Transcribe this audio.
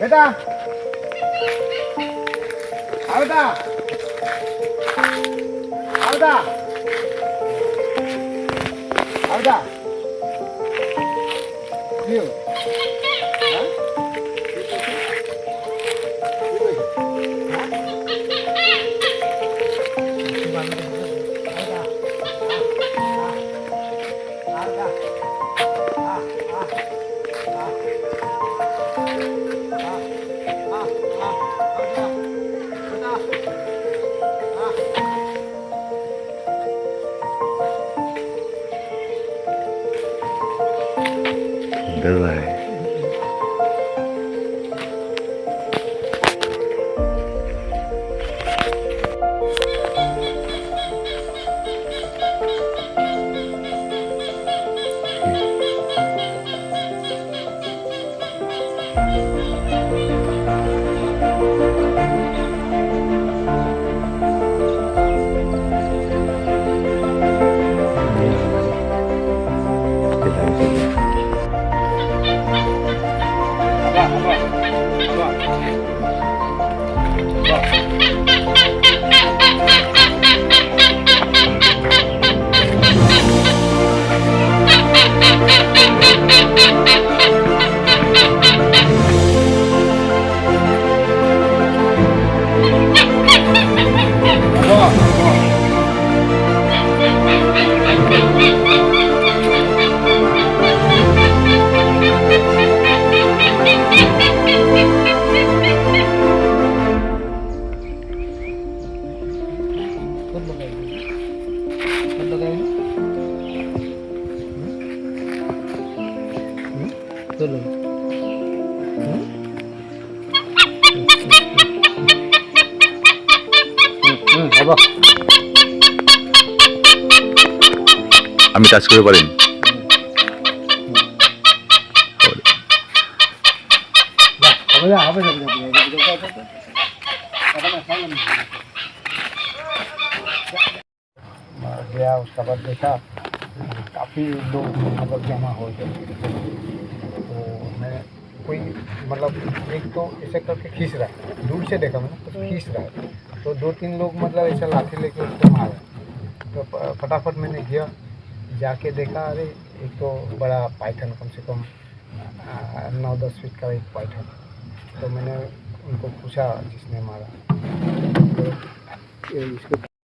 बेटा आओ बेटा आओ बेटा आओ बेटा क्यों डर रहा है। আমি টাচ করতে পারিনি। गया उसका बाद देखा काफ़ी लोग मतलब जमा हो गए, तो मैं कोई मतलब एक तो ऐसे करके खींच रहा है, दूर से देखा मैंने तो खींच रहा है, तो 2-3 लोग मतलब ऐसा लाठी लेके उसको मारा, तो फटाफट मैंने गया जाके देखा, अरे एक तो बड़ा पाइथन कम से कम 9-10 फीट का एक पाइथन। तो मैंने उनको पूछा जिसने मारा, तो इसको